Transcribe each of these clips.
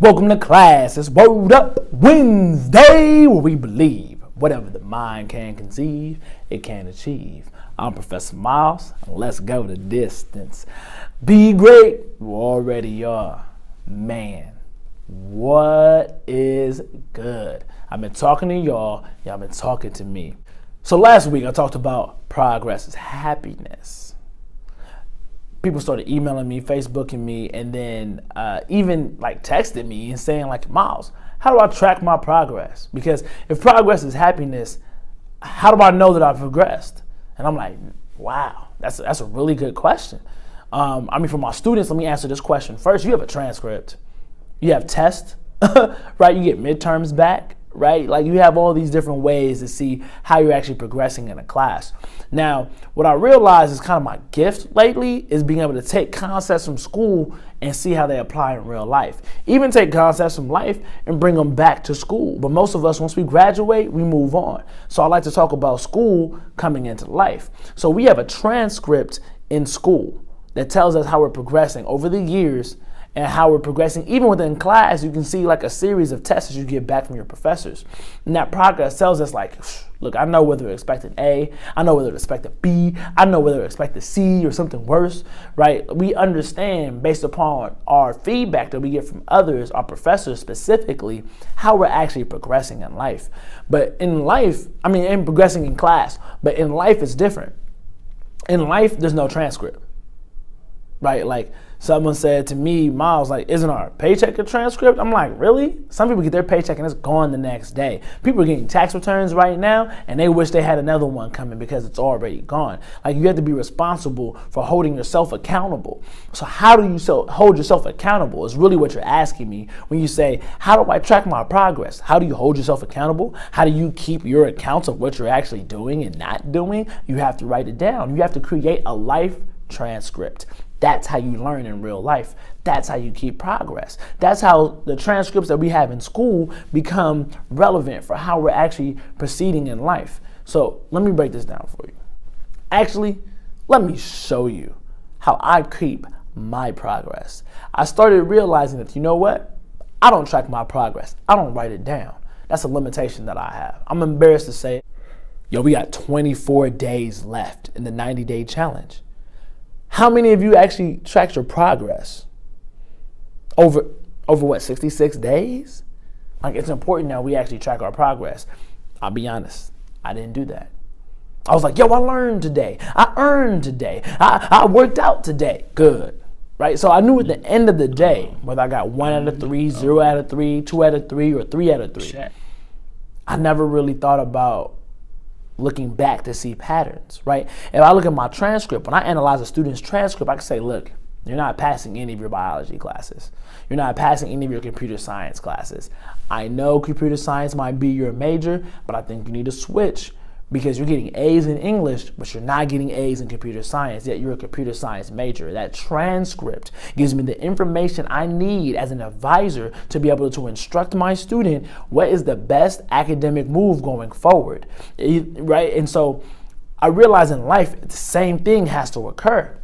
Welcome to class. It's Word Up Wednesday, where we believe whatever the mind can conceive, it can achieve. I'm Professor Miles, and let's go the distance. Be great. You already are. Man, what is good? I've been talking to y'all been talking to me. So last week I talked about progress is happiness. People started emailing me, Facebooking me, and then even like texting me and saying like, Miles, how do I track my progress? Because if progress is happiness, how do I know that I've progressed? And I'm like, wow, that's a really good question. For my students, let me answer this question first. You have a transcript, you have tests, right? You get midterms back, right? Like you have all these different ways to see how you're actually progressing in a class. Now, what I realized is kind of my gift lately is being able to take concepts from school and see how they apply in real life. Even take concepts from life and bring them back to school. But most of us, once we graduate, we move on. So I like to talk about school coming into life. So we have a transcript in school that tells us how we're progressing over the years and how we're progressing. Even within class, you can see like a series of tests that you get back from your professors. And that progress tells us like, look, I know whether to expect an A, I know whether to expect a B, I know whether to expect a C or something worse, right? We understand based upon our feedback that we get from others, our professors specifically, how we're actually progressing in life. But in life, in progressing in class, but in life it's different. In life, there's no transcript, right? Like, someone said to me, Miles, like, isn't our paycheck a transcript? I'm like, really? Some people get their paycheck and it's gone the next day. People are getting tax returns right now and they wish they had another one coming because it's already gone. Like, you have to be responsible for holding yourself accountable. So how do you hold yourself accountable is really what you're asking me when you say, how do I track my progress? How do you hold yourself accountable? How do you keep your accounts of what you're actually doing and not doing? You have to write it down. You have to create a life transcript. That's how you learn in real life. That's how you keep progress. That's how the transcripts that we have in school become relevant for how we're actually proceeding in life. So let me break this down for you. Actually, let me show you how I keep my progress. I started realizing that, you know what? I don't track my progress. I don't write it down. That's a limitation that I have. I'm embarrassed to say, we got 24 days left in the 90-day challenge. How many of you actually tracked your progress over what, 66 days? Like, it's important that we actually track our progress. I'll be honest, I didn't do that. I was like, I learned today. I earned today. I worked out today. Good, right? So I knew at the end of the day, whether I got 1 out of 3, 0 out of 3, 2 out of 3, or 3 out of 3, I never really thought about looking back to see patterns, right? If I look at my transcript, when I analyze a student's transcript, I can say, look, you're not passing any of your biology classes. You're not passing any of your computer science classes. I know computer science might be your major, but I think you need to switch because you're getting A's in English, but you're not getting A's in computer science, yet you're a computer science major. That transcript gives me the information I need as an advisor to be able to instruct my student what is the best academic move going forward, right? And so I realize in life, the same thing has to occur.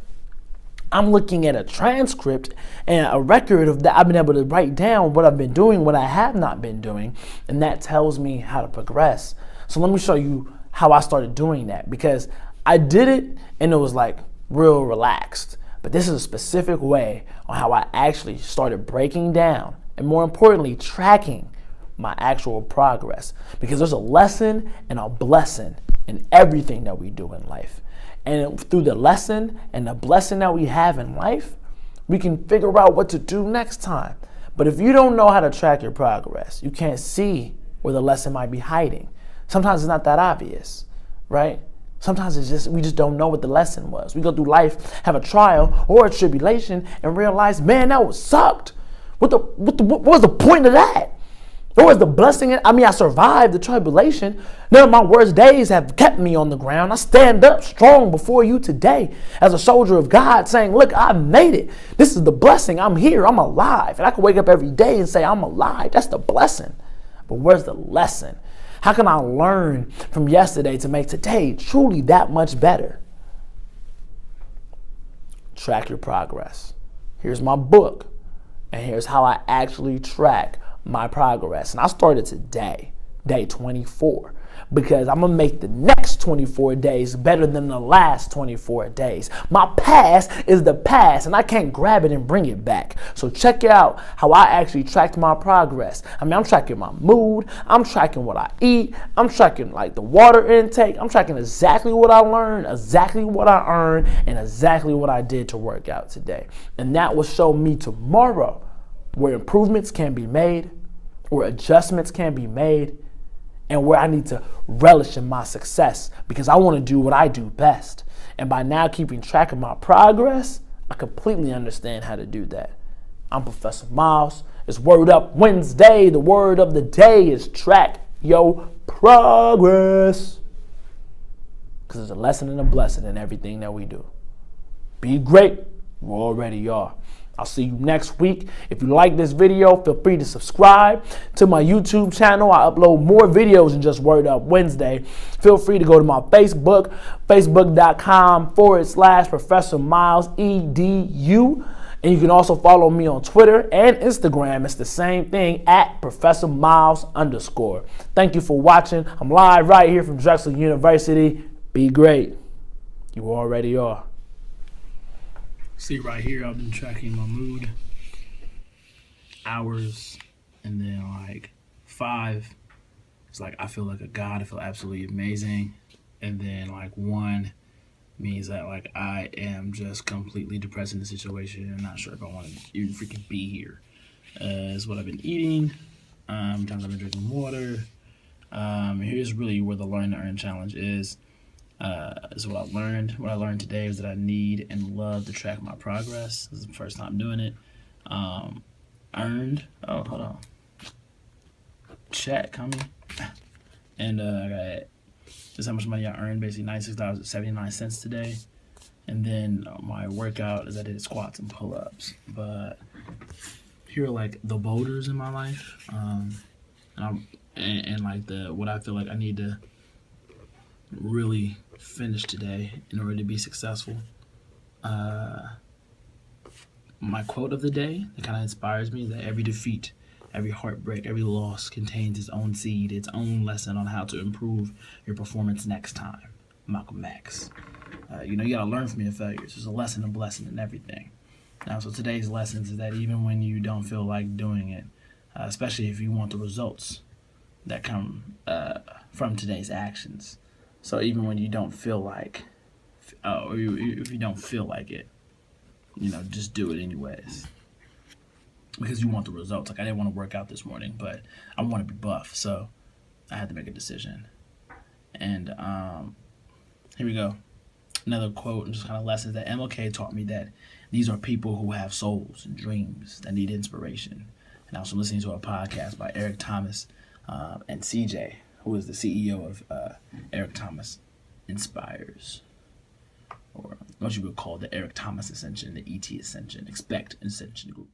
I'm looking at a transcript and a record of that. I've been able to write down what I've been doing, what I have not been doing, and that tells me how to progress. So let me show you how I started doing that, because I did it and it was like real relaxed. But this is a specific way on how I actually started breaking down and, more importantly, tracking my actual progress, because there's a lesson and a blessing in everything that we do in life. And through the lesson and the blessing that we have in life, we can figure out what to do next time. But if you don't know how to track your progress, you can't see where the lesson might be hiding. Sometimes it's not that obvious, right? Sometimes we just don't know what the lesson was. We go through life, have a trial or a tribulation, and realize, man, that was sucked. What was the point of that? What was the blessing? I survived the tribulation. None of my worst days have kept me on the ground. I stand up strong before you today as a soldier of God, saying, look, I made it. This is the blessing. I'm here. I'm alive. And I can wake up every day and say, I'm alive. That's the blessing. But where's the lesson? How can I learn from yesterday to make today truly that much better? Track your progress. Here's my book. And here's how I actually track my progress. And I started today, day 24, because I'm going to make the next 24 days better than the last 24 days. My past is the past, and I can't grab it and bring it back. So check out how I actually tracked my progress. I mean, I'm tracking my mood. I'm tracking what I eat. I'm tracking like the water intake. I'm tracking exactly what I learned, exactly what I earned, and exactly what I did to work out today. And that will show me tomorrow where improvements can be made, where adjustments can be made, and where I need to relish in my success, because I want to do what I do best. And by now keeping track of my progress, I completely understand how to do that. I'm Professor Miles. It's Word Up Wednesday. The word of the day is track your progress, because there's a lesson and a blessing in everything that we do. Be great. You already are. I'll see you next week. If you like this video, feel free to subscribe to my YouTube channel. I upload more videos than just Word Up Wednesday. Feel free to go to my Facebook, facebook.com/Professor Miles EDU. And you can also follow me on Twitter and Instagram. It's the same thing, @Professor Miles _. Thank you for watching. I'm live right here from Drexel University. Be great. You already are. See right here, I've been tracking my mood, hours, and then like 5, it's like I feel like a god, I feel absolutely amazing. And then like 1 means that like I am just completely depressed in the situation and not sure if I want to even freaking be here. Is what I've been eating, times I've been drinking water. Here's really where the learn to earn challenge is. Is what I learned. What I learned today is that I need and love to track my progress. This is the first time doing it. Earned. Oh, hold on. Chat coming. And I got just how much money I earned. Basically $96.79 today. And then my workout is I did squats and pull-ups. But here are like the boulders in my life. And like what I feel like I need to really finish today in order to be successful. My quote of the day that kind of inspires me is that every defeat, every heartbreak, every loss contains its own seed, its own lesson on how to improve your performance next time. Malcolm X. You gotta learn from your failures. There's a lesson and blessing in everything. Now, so today's lessons is that even when you don't feel like doing it, especially if you want the results that come from today's actions. So even when you don't feel like, or if you don't feel like it, just do it anyways. Because you want the results. Like I didn't want to work out this morning, but I want to be buff, so I had to make a decision. And here we go. Another quote and just kind of lessons that MLK taught me, that these are people who have souls and dreams that need inspiration. And I was listening to a podcast by Eric Thomas and CJ, who is the CEO of Eric Thomas Inspires, or what you would call the Eric Thomas Ascension, the ET Ascension, Expect Ascension Group.